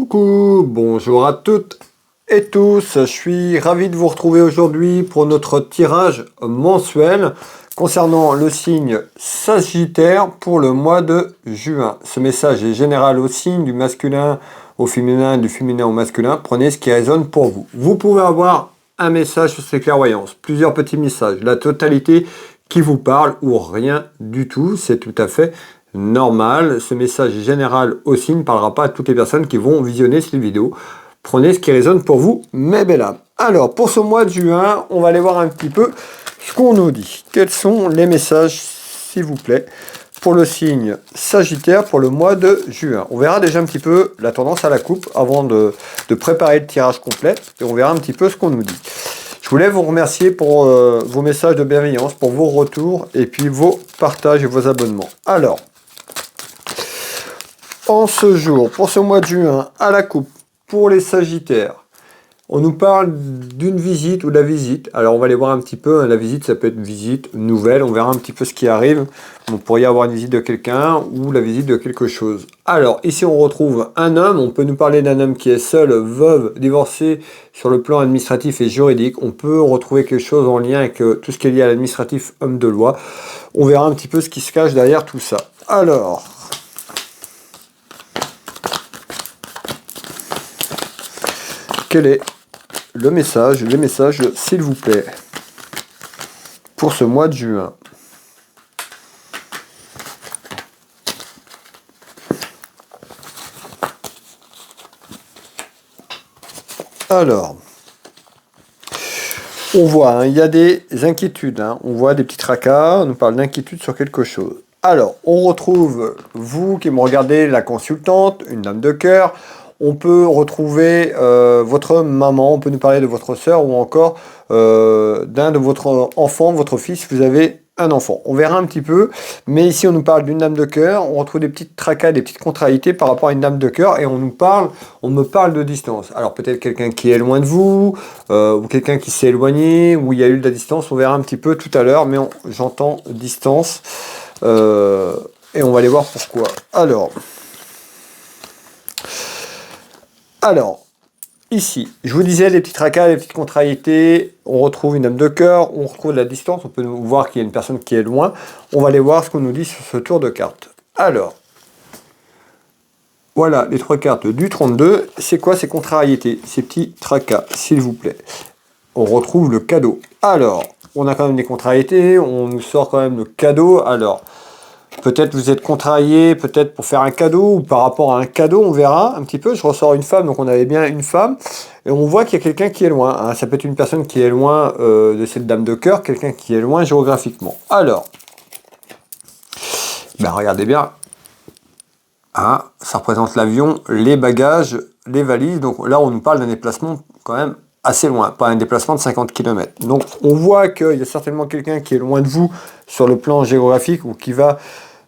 Coucou, bonjour à toutes et tous, je suis ravi de vous retrouver aujourd'hui pour notre tirage mensuel concernant le signe Sagittaire pour le mois de juin. Ce message est général au signe, du masculin au féminin, du féminin au masculin. Prenez ce qui résonne pour vous. Vous pouvez avoir un message sur ces clairvoyances, plusieurs petits messages, la totalité qui vous parle ou rien du tout, c'est tout à fait normal. Ce message général aussi ne parlera pas à toutes les personnes qui vont visionner cette vidéo. Prenez ce qui résonne pour vous, mes belles âmes. Alors, pour ce mois de juin, on va aller voir un petit peu ce qu'on nous dit. Quels sont les messages, s'il vous plaît, pour le signe Sagittaire pour le mois de juin. On verra déjà un petit peu la tendance à la coupe avant de préparer le tirage complet. Et on verra un petit peu ce qu'on nous dit. Je voulais vous remercier pour vos messages de bienveillance, pour vos retours et puis vos partages et vos abonnements. Alors, en ce jour, pour ce mois de juin, à la coupe, pour les Sagittaires, on nous parle d'une visite ou de la visite. Alors, on va aller voir un petit peu. La visite, ça peut être une visite nouvelle. On verra un petit peu ce qui arrive. On pourrait y avoir une visite de quelqu'un ou la visite de quelque chose. Alors, ici, on retrouve un homme. On peut nous parler d'un homme qui est seul, veuve, divorcé sur le plan administratif et juridique. On peut retrouver quelque chose en lien avec tout ce qui est lié à l'administratif, homme de loi. On verra un petit peu ce qui se cache derrière tout ça. Alors, quel est le message, les messages, s'il vous plaît, pour ce mois de juin? Alors, on voit, hein, il y a des inquiétudes, hein, on voit des petits tracas, on nous parle d'inquiétude sur quelque chose. Alors, on retrouve, vous qui me regardez, la consultante, une dame de cœur. On peut retrouver votre maman, on peut nous parler de votre sœur ou encore d'un de votre enfant, votre fils, vous avez un enfant. On verra un petit peu, mais ici on nous parle d'une dame de cœur, on retrouve des petites tracas, des petites contrariétés par rapport à une dame de cœur et on me parle de distance. Alors peut-être quelqu'un qui est loin de vous, ou quelqu'un qui s'est éloigné, où il y a eu de la distance, on verra un petit peu tout à l'heure, mais j'entends distance, et on va aller voir pourquoi. Alors, ici, je vous disais, les petits tracas, les petites contrariétés, on retrouve une dame de cœur, on retrouve de la distance, on peut voir qu'il y a une personne qui est loin. On va aller voir ce qu'on nous dit sur ce tour de cartes. Alors, voilà les trois cartes du 32. C'est quoi ces contrariétés, ces petits tracas, s'il vous plaît? On retrouve le cadeau. Alors, on a quand même des contrariétés, on nous sort quand même le cadeau. Alors, peut-être vous êtes contrarié, peut-être pour faire un cadeau ou par rapport à un cadeau, on verra un petit peu. Je ressors une femme, donc on avait bien une femme. Et on voit qu'il y a quelqu'un qui est loin. Hein. Ça peut être une personne qui est loin de cette dame de cœur, quelqu'un qui est loin géographiquement. Alors, ben regardez bien. Hein, ça représente l'avion, les bagages, les valises. Donc là, on nous parle d'un déplacement quand même assez loin, pas un déplacement de 50 km. Donc on voit qu'il y a certainement quelqu'un qui est loin de vous sur le plan géographique ou qui va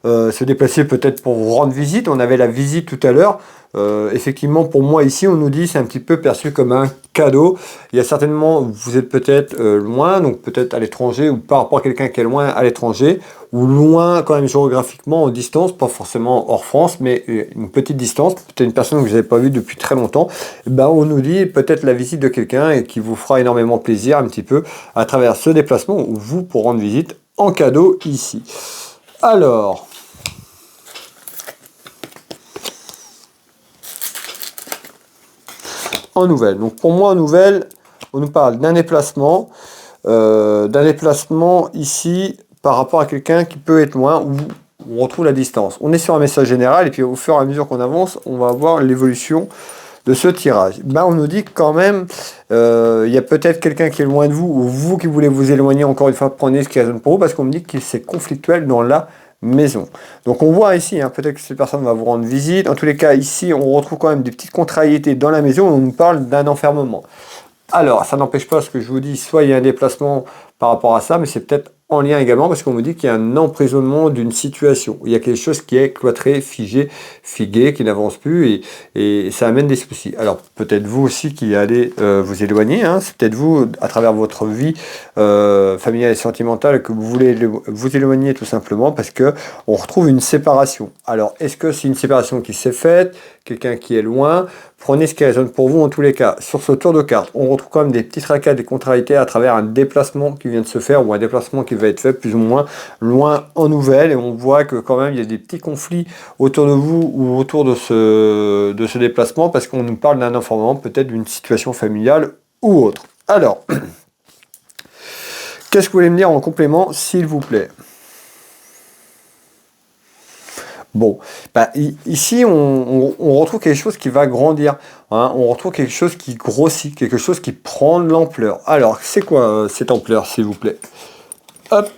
se déplacer peut-être pour vous rendre visite. On avait la visite tout à l'heure. Effectivement, pour moi ici, on nous dit c'est un petit peu perçu comme un cadeau. Il y a certainement, vous êtes peut-être loin, donc peut-être à l'étranger ou par rapport à quelqu'un qui est loin à l'étranger ou loin quand même géographiquement en distance, pas forcément hors France, mais une petite distance, peut-être une personne que vous n'avez pas vue depuis très longtemps. Ben, on nous dit peut-être la visite de quelqu'un et qui vous fera énormément plaisir un petit peu à travers ce déplacement ou vous pour rendre visite en cadeau ici. Alors, en nouvelle. Donc pour moi en nouvelle, on nous parle d'un déplacement ici par rapport à quelqu'un qui peut être loin où on retrouve la distance. On est sur un message général et puis au fur et à mesure qu'on avance, on va voir l'évolution de ce tirage. Ben, on nous dit quand même, il y a peut-être quelqu'un qui est loin de vous ou vous qui voulez vous éloigner. Encore une fois, prenez ce qui résonne pour vous parce qu'on me dit que c'est conflictuel dans la maison. Donc on voit ici, hein, peut-être que cette personne va vous rendre visite. En tous les cas, ici, on retrouve quand même des petites contrariétés dans la maison. On nous parle d'un enfermement. Alors, ça n'empêche pas ce que je vous dis, soit il y a un déplacement par rapport à ça, mais c'est peut-être en lien également parce qu'on me dit qu'il y a un emprisonnement d'une situation. Il y a quelque chose qui est cloîtré, figé, figué, qui n'avance plus et ça amène des soucis. Alors peut-être vous aussi qui allez vous éloigner, hein, c'est peut-être vous à travers votre vie familiale et sentimentale que vous voulez vous éloigner tout simplement parce que on retrouve une séparation. Alors est-ce que c'est une séparation qui s'est faite, quelqu'un qui est loin, Prenez ce qui résonne pour vous en tous les cas. Sur ce tour de cartes, on retrouve quand même des petits tracas, des contrariétés à travers un déplacement qui vient de se faire ou un déplacement qui va être fait plus ou moins loin en nouvelle. Et on voit que quand même il y a des petits conflits autour de vous ou autour de ce déplacement parce qu'on nous parle d'un informant, peut-être d'une situation familiale ou autre. Alors, qu'est-ce que vous voulez me dire en complément, s'il vous plaît? Bon, bah, ici on retrouve quelque chose qui va grandir, hein, on retrouve quelque chose qui grossit, quelque chose qui prend de l'ampleur. Alors, c'est quoi cette ampleur, s'il vous plaît? Hop.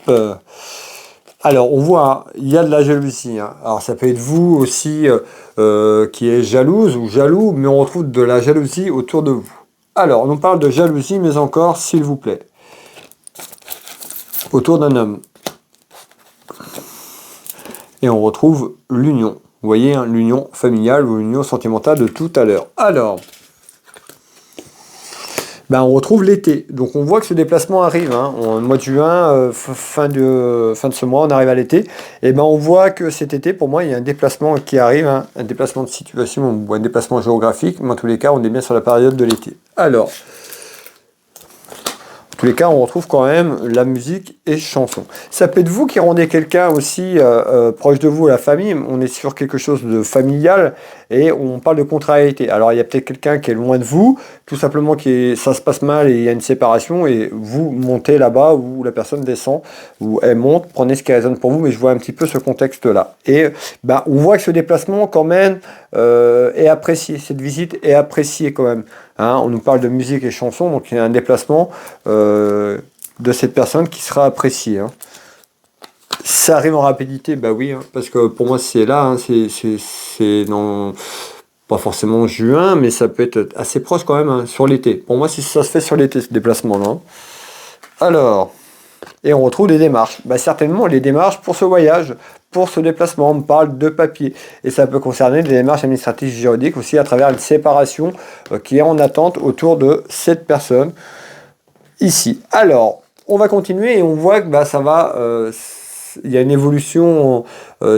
Alors, on voit, hein, il y a de la jalousie. Hein. Alors, ça peut être vous aussi qui est jalouse ou jaloux, mais on retrouve de la jalousie autour de vous. Alors, on nous parle de jalousie, mais encore, s'il vous plaît, autour d'un homme. Et on retrouve l'union. Vous voyez, hein, l'union familiale ou l'union sentimentale de tout à l'heure. Alors, ben, on retrouve l'été. Donc on voit que ce déplacement arrive. Hein. Au mois de juin, fin de ce mois, on arrive à l'été. Et ben on voit que cet été, pour moi, il y a un déplacement qui arrive, hein, un déplacement de situation ou un déplacement géographique. Mais en tous les cas, on est bien sur la période de l'été. Alors, tous les cas, on retrouve quand même la musique et chanson. Ça peut être vous qui rendez quelqu'un aussi proche de vous, la famille. On est sur quelque chose de familial et on parle de contrariété. Alors, il y a peut-être quelqu'un qui est loin de vous, tout simplement ça se passe mal et il y a une séparation et vous montez là-bas ou la personne descend ou elle monte. Prenez ce qui résonne pour vous, mais je vois un petit peu ce contexte-là. Et ben, on voit que ce déplacement quand même est apprécié. Cette visite est appréciée quand même. Hein, on nous parle de musique et chansons, donc il y a un déplacement de cette personne qui sera apprécié. Hein. Ça arrive en rapidité, bah oui, hein, parce que pour moi c'est là, hein, c'est dans pas forcément juin, mais ça peut être assez proche quand même, hein, sur l'été. Pour moi, si ça se fait sur l'été, ce déplacement-là. Hein. Alors, et on retrouve les démarches. Bah, certainement les démarches pour ce voyage, pour ce déplacement, on me parle de papier. Et ça peut concerner des démarches administratives juridiques aussi à travers une séparation qui est en attente autour de cette personne ici. Alors, on va continuer et on voit que bah, ça va... il y a une évolution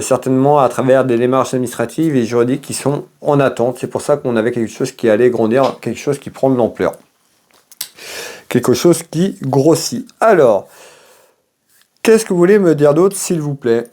certainement à travers des démarches administratives et juridiques qui sont en attente. C'est pour ça qu'on avait quelque chose qui allait grandir, quelque chose qui prend de l'ampleur. Quelque chose qui grossit. Alors, qu'est-ce que vous voulez me dire d'autre, s'il vous plaît?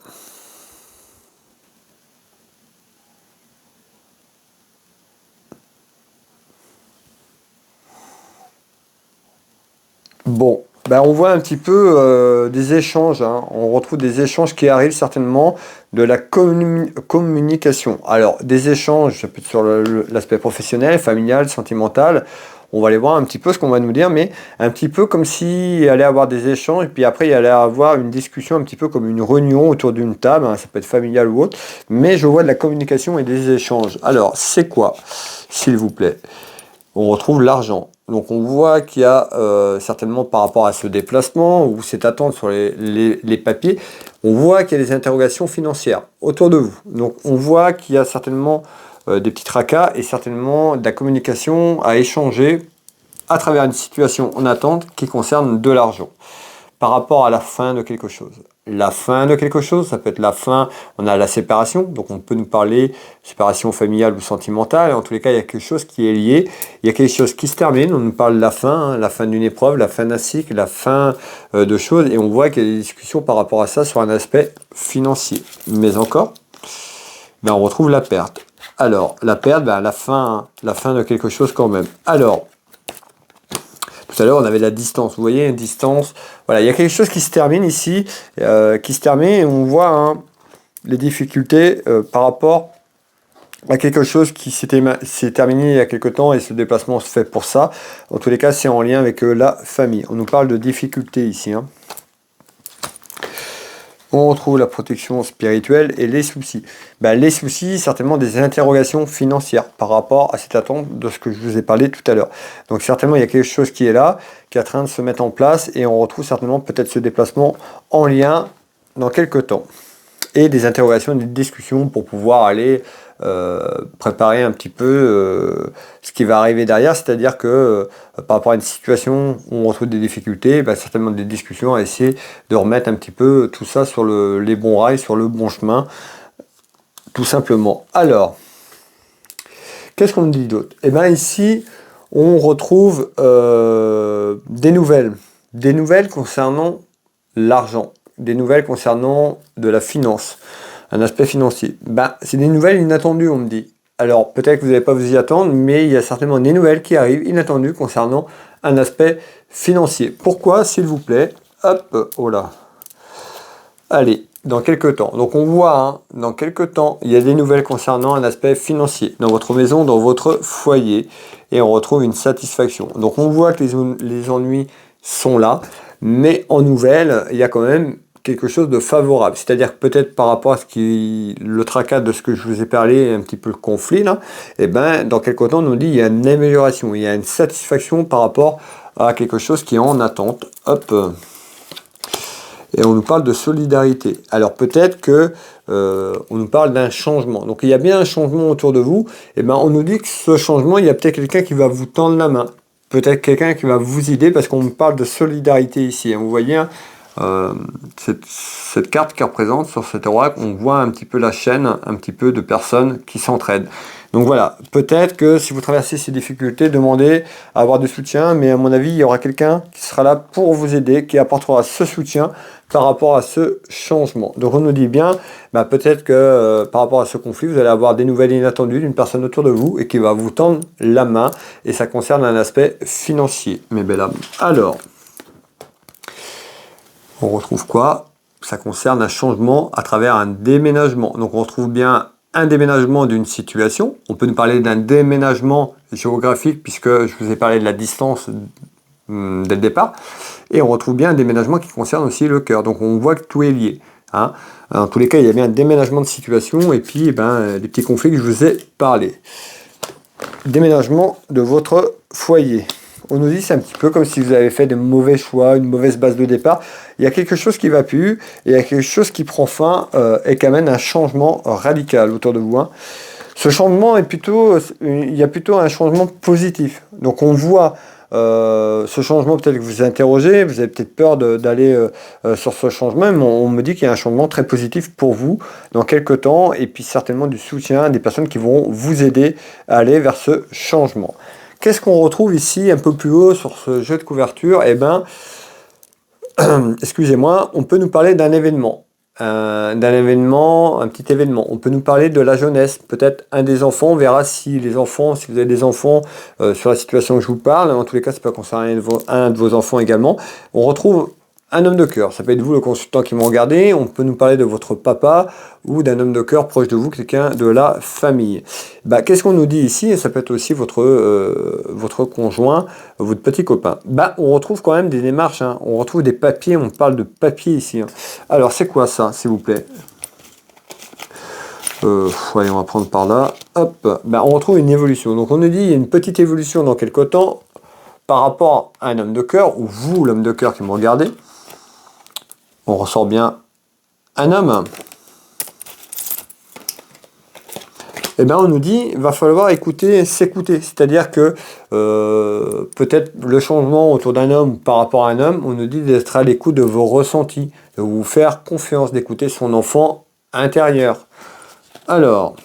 Bon, ben on voit un petit peu des échanges. Hein. On retrouve des échanges qui arrivent certainement de la communication. Alors, des échanges, ça peut être sur l'aspect professionnel, familial, sentimental. On va aller voir un petit peu ce qu'on va nous dire, mais un petit peu comme s'il allait avoir des échanges, et puis après il allait avoir une discussion un petit peu comme une réunion autour d'une table, hein, ça peut être familial ou autre, mais je vois de la communication et des échanges. Alors, c'est quoi, s'il vous plaît? On retrouve l'argent. Donc on voit qu'il y a certainement par rapport à ce déplacement ou cette attente sur les papiers, on voit qu'il y a des interrogations financières autour de vous. Donc on voit qu'il y a certainement des petits tracas et certainement de la communication à échanger à travers une situation en attente qui concerne de l'argent par rapport à la fin de quelque chose. La fin de quelque chose, ça peut être la fin, on a la séparation, donc on peut nous parler séparation familiale ou sentimentale, en tous les cas il y a quelque chose qui est lié, il y a quelque chose qui se termine, on nous parle de la fin d'une épreuve, la fin d'un cycle, la fin de choses, et on voit qu'il y a des discussions par rapport à ça sur un aspect financier. Mais encore, ben on retrouve la perte. Alors, la perte, ben la fin de quelque chose quand même. Alors, tout à l'heure, on avait la distance. Vous voyez, une distance. Voilà, il y a quelque chose qui se termine ici, qui se termine, et on voit hein, les difficultés par rapport à quelque chose qui s'est terminé il y a quelque temps, et ce déplacement se fait pour ça. En tous les cas, c'est en lien avec la famille. On nous parle de difficultés ici. Hein. On retrouve la protection spirituelle et les soucis. Ben, les soucis, certainement des interrogations financières par rapport à cette attente de ce que je vous ai parlé tout à l'heure. Donc certainement, il y a quelque chose qui est là, qui est en train de se mettre en place, et on retrouve certainement peut-être ce déplacement en lien dans quelques temps. Et des interrogations, des discussions pour pouvoir aller préparer un petit peu ce qui va arriver derrière, c'est-à-dire que par rapport à une situation où on retrouve des difficultés, bah, certainement des discussions à essayer de remettre un petit peu tout ça sur les bons rails, sur le bon chemin, tout simplement. Alors, Qu'est-ce qu'on dit d'autre? Eh bien ici, on retrouve des nouvelles concernant l'argent, des nouvelles concernant de la finance, un aspect financier. Ben, c'est des nouvelles inattendues, on me dit. Alors peut-être que vous n'allez pas vous y attendre, mais il y a certainement des nouvelles qui arrivent inattendues concernant un aspect financier. Pourquoi, s'il vous plaît? Hop, oh là. Allez, dans quelques temps. Donc on voit, hein, dans quelques temps, il y a des nouvelles concernant un aspect financier dans votre maison, dans votre foyer, et on retrouve une satisfaction. Donc on voit que les ennuis sont là, mais en nouvelles, il y a quand même quelque chose de favorable. C'est-à-dire que peut-être par rapport à le tracas de ce que je vous ai parlé, un petit peu le conflit là, et ben dans quelques temps on nous dit il y a une amélioration, il y a une satisfaction par rapport à quelque chose qui est en attente. Hop. Et on nous parle de solidarité. Alors peut-être que on nous parle d'un changement. Donc il y a bien un changement autour de vous. Et ben on nous dit que ce changement, il y a peut-être quelqu'un qui va vous tendre la main. Peut-être quelqu'un qui va vous aider parce qu'on me parle de solidarité ici. Vous voyez, hein, cette carte qui représente sur cet oracle, on voit un petit peu la chaîne, un petit peu de personnes qui s'entraident. Donc voilà, peut-être que si vous traversez ces difficultés, demandez à avoir du soutien, mais à mon avis, il y aura quelqu'un qui sera là pour vous aider, qui apportera ce soutien par rapport à ce changement. Donc on nous dit bien, bah, peut-être que par rapport à ce conflit, vous allez avoir des nouvelles inattendues d'une personne autour de vous et qui va vous tendre la main, et ça concerne un aspect financier, mes belles âmes. Alors, on retrouve quoi? Ça concerne un changement à travers un déménagement. Donc on retrouve bien un déménagement d'une situation. On peut nous parler d'un déménagement géographique puisque je vous ai parlé de la distance dès le départ. Et on retrouve bien un déménagement qui concerne aussi le cœur. Donc on voit que tout est lié. Hein. En tous les cas, il y a bien un déménagement de situation et puis les petits conflits que je vous ai parlé. Déménagement de votre foyer. On nous dit c'est un petit peu comme si vous avez fait de mauvais choix, une mauvaise base de départ. Il y a quelque chose qui ne va plus, et il y a quelque chose qui prend fin et qui amène un changement radical autour de vous. Hein. Ce changement est plutôt, il y a plutôt un changement positif. Donc on voit ce changement, peut-être que vous vous interrogez, vous avez peut-être peur d'aller sur ce changement, mais on me dit qu'il y a un changement très positif pour vous dans quelques temps, et puis certainement du soutien des personnes qui vont vous aider à aller vers ce changement. Qu'est-ce qu'on retrouve ici un peu plus haut sur ce jeu de couverture? Eh bien, excusez-moi, on peut nous parler d'un événement. Un petit événement. On peut nous parler de la jeunesse. Peut-être un des enfants, on verra si les enfants, si vous avez des enfants sur la situation que je vous parle, en tous les cas, ça peut concerner un de vos enfants également. On retrouve un homme de cœur. Ça peut être vous, le consultant qui m'en regardez. On peut nous parler de votre papa ou d'un homme de cœur proche de vous, quelqu'un de la famille. Bah, qu'est-ce qu'on nous dit ici? Ça peut être aussi votre conjoint, votre petit copain. Bah, on retrouve quand même des démarches. Hein. On retrouve des papiers. On parle de papiers ici. Hein. Alors, c'est quoi ça, s'il vous plaît? Allez, on va prendre par là. Hop. Bah, on retrouve une évolution. Donc, on nous dit il y a une petite évolution dans quelque temps par rapport à un homme de cœur, ou vous, l'homme de cœur qui me regardez. On ressort bien un homme. Eh bien, on nous dit il va falloir écouter, s'écouter. C'est-à-dire que peut-être le changement autour d'un homme par rapport à un homme, on nous dit d'être à l'écoute de vos ressentis, de vous faire confiance, d'écouter son enfant intérieur. Alors,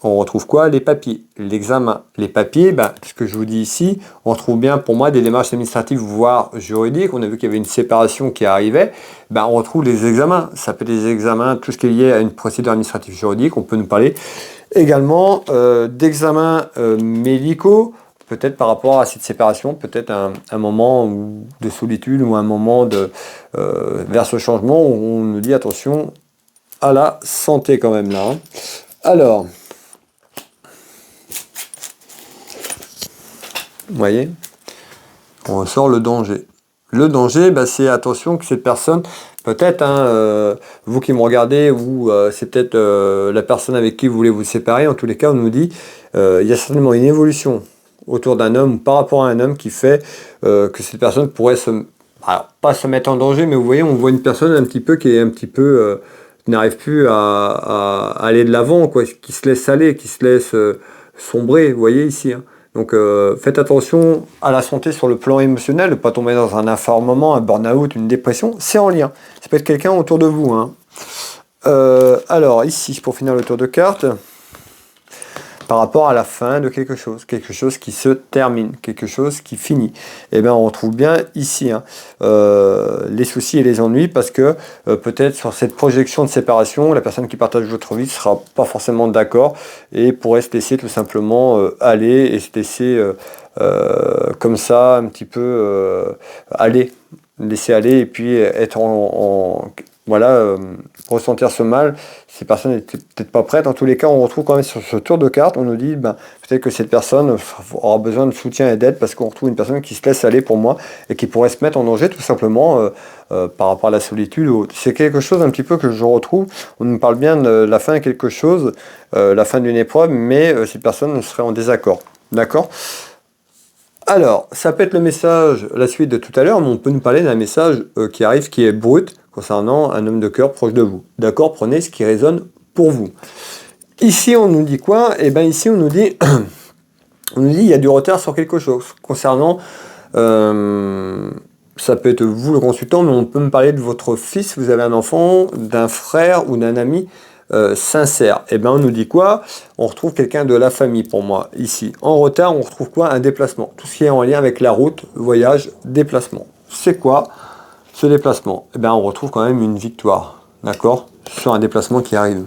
on retrouve quoi? Les papiers, l'examen. Les papiers, ce que je vous dis ici, on retrouve bien pour moi des démarches administratives, voire juridiques. On a vu qu'il y avait une séparation qui arrivait. On retrouve les examens. Ça peut être des examens, tout ce qui est lié à une procédure administrative juridique. On peut nous parler également d'examens médicaux, peut-être par rapport à cette séparation, peut-être un moment de solitude ou un moment vers ce changement où on nous dit attention à la santé quand même là. Hein. Alors, vous voyez, on ressort le danger. Le danger, c'est attention que cette personne, peut-être, vous qui me regardez, ou c'est peut-être la personne avec qui vous voulez vous séparer, en tous les cas, on nous dit, il y a certainement une évolution autour d'un homme, par rapport à un homme, qui fait que cette personne pourrait pas se mettre en danger, mais vous voyez, on voit une personne un petit peu qui est un petit peu, n'arrive plus à aller de l'avant, quoi, qui se laisse aller, qui se laisse sombrer, vous voyez ici, hein. Donc faites attention à la santé sur le plan émotionnel, ne pas tomber dans un informement, un burn-out, une dépression, c'est en lien. Ça peut être quelqu'un autour de vous. Hein. Alors ici, pour finir le tour de cartes, par rapport à la fin de quelque chose qui se termine, quelque chose qui finit. Et bien on retrouve bien ici les soucis et les ennuis parce que peut-être sur cette projection de séparation, la personne qui partage votre vie ne sera pas forcément d'accord et pourrait se laisser tout simplement aller et se laisser comme ça un petit peu laisser aller et puis être ressentir ce mal. Ces personnes n'étaient peut-être pas prêtes. En tous les cas, on retrouve quand même sur ce tour de carte, on nous dit peut-être que cette personne aura besoin de soutien et d'aide parce qu'on retrouve une personne qui se laisse aller pour moi et qui pourrait se mettre en danger tout simplement par rapport à la solitude. C'est quelque chose un petit peu que je retrouve. On nous parle bien de la fin de quelque chose, la fin d'une épreuve, mais cette personne serait en désaccord. D'accord ? Alors, ça peut être le message, la suite de tout à l'heure, mais on peut nous parler d'un message qui arrive, qui est brut, concernant un homme de cœur proche de vous. D'accord ? Prenez ce qui résonne pour vous. Ici, on nous dit quoi ? Eh bien, ici, on nous dit il y a du retard sur quelque chose. Concernant, ça peut être vous le consultant, mais on peut me parler de votre fils, vous avez un enfant, d'un frère ou d'un ami sincère. Et bien on nous dit quoi ? On retrouve quelqu'un de la famille pour moi ici. En retard, on retrouve quoi ? Un déplacement. Tout ce qui est en lien avec la route, voyage, déplacement. C'est quoi ce déplacement ? Et bien on retrouve quand même une victoire, d'accord ? Sur un déplacement qui arrive.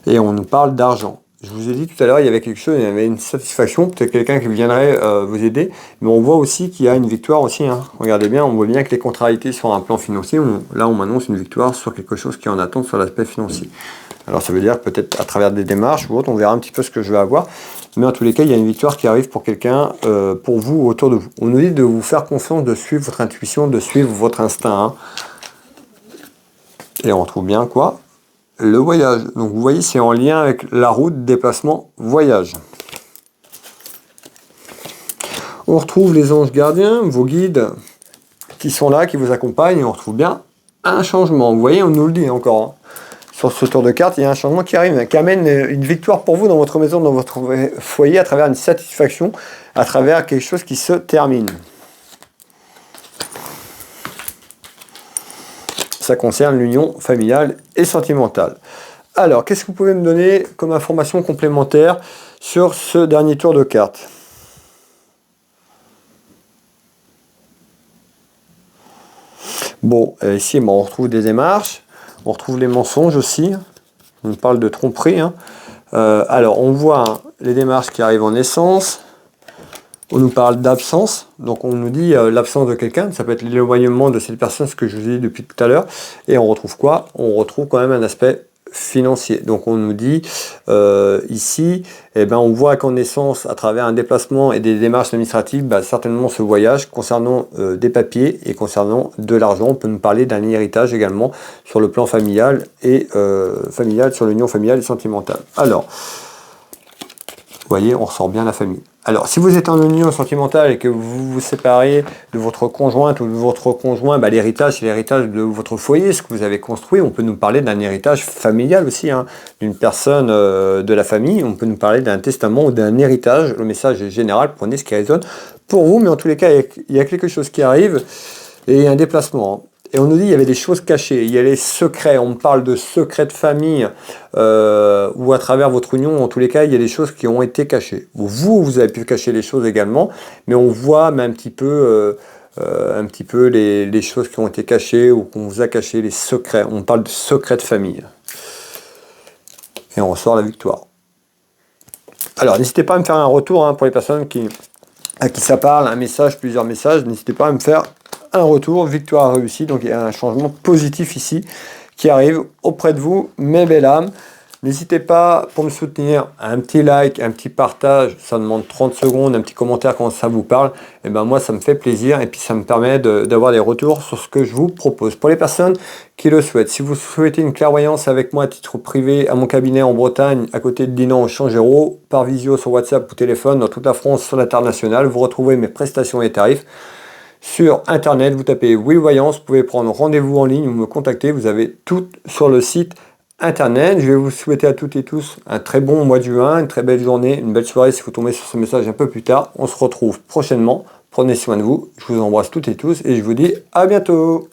Et on nous parle d'argent. Je vous ai dit tout à l'heure, il y avait quelque chose, il y avait une satisfaction, peut-être quelqu'un qui viendrait vous aider, mais on voit aussi qu'il y a une victoire aussi. Regardez bien, on voit bien que les contrariétés sur un plan financier, là on m'annonce une victoire sur quelque chose qui est en attente sur l'aspect financier. Alors ça veut dire peut-être à travers des démarches ou autre, on verra un petit peu ce que je vais avoir, mais en tous les cas, il y a une victoire qui arrive pour quelqu'un, pour vous ou autour de vous. On nous dit de vous faire confiance, de suivre votre intuition, de suivre votre instinct. Et on retrouve bien quoi ? Le voyage. Donc vous voyez, c'est en lien avec la route, déplacement, voyage. On retrouve les anges gardiens, vos guides qui sont là, qui vous accompagnent, et on retrouve bien un changement. Vous voyez, on nous le dit encore. Sur ce tour de carte, il y a un changement qui arrive, qui amène une victoire pour vous dans votre maison, dans votre foyer, à travers une satisfaction, à travers quelque chose qui se termine. Ça concerne l'union familiale et sentimentale. Alors, qu'est-ce que vous pouvez me donner comme information complémentaire sur ce dernier tour de cartes ? Bon, ici, on retrouve des démarches, on retrouve les mensonges aussi, on parle de tromperie. Alors, on voit les démarches qui arrivent en naissance, on nous parle d'absence, donc on nous dit l'absence de quelqu'un, ça peut être l'éloignement de cette personne, ce que je vous ai dit depuis tout à l'heure, et on retrouve quoi ? On retrouve quand même un aspect financier. Donc on nous dit ici, on voit qu'en naissance, à travers un déplacement et des démarches administratives, certainement ce voyage concernant des papiers et concernant de l'argent. On peut nous parler d'un héritage également sur le plan familial et sur l'union familiale et sentimentale. Alors, vous voyez, on ressort bien la famille. Alors, si vous êtes en union sentimentale et que vous vous séparez de votre conjointe ou de votre conjoint, l'héritage, c'est l'héritage de votre foyer, ce que vous avez construit. On peut nous parler d'un héritage familial aussi, d'une personne de la famille. On peut nous parler d'un testament ou d'un héritage. Le message est général, prenez ce qui résonne pour vous. Mais en tous les cas, il y a quelque chose qui arrive et un déplacement. Et on nous dit qu'il y avait des choses cachées, il y a les secrets, on parle de secrets de famille, ou à travers votre union, en tous les cas, il y a des choses qui ont été cachées. Vous avez pu cacher les choses également, mais on voit un petit peu les choses qui ont été cachées ou qu'on vous a caché, les secrets. On parle de secrets de famille. Et on ressort la victoire. Alors, n'hésitez pas à me faire un retour pour les personnes à qui ça parle, un message, plusieurs messages, n'hésitez pas à me faire un retour, victoire réussie, donc il y a un changement positif ici qui arrive auprès de vous, mes belles âmes. N'hésitez pas pour me soutenir, un petit like, un petit partage, ça demande 30 secondes, un petit commentaire quand ça vous parle, et moi ça me fait plaisir et puis ça me permet d'avoir des retours sur ce que je vous propose. Pour les personnes qui le souhaitent, si vous souhaitez une clairvoyance avec moi à titre privé à mon cabinet en Bretagne, à côté de Dinan au Changéro, par visio sur WhatsApp ou téléphone dans toute la France, sur l'international, vous retrouvez mes prestations et tarifs. Sur internet, vous tapez Will Voyance, vous pouvez prendre rendez-vous en ligne ou me contacter, vous avez tout sur le site internet. Je vais vous souhaiter à toutes et tous un très bon mois de juin, une très belle journée, une belle soirée si vous tombez sur ce message un peu plus tard. On se retrouve prochainement, prenez soin de vous, je vous embrasse toutes et tous et je vous dis à bientôt.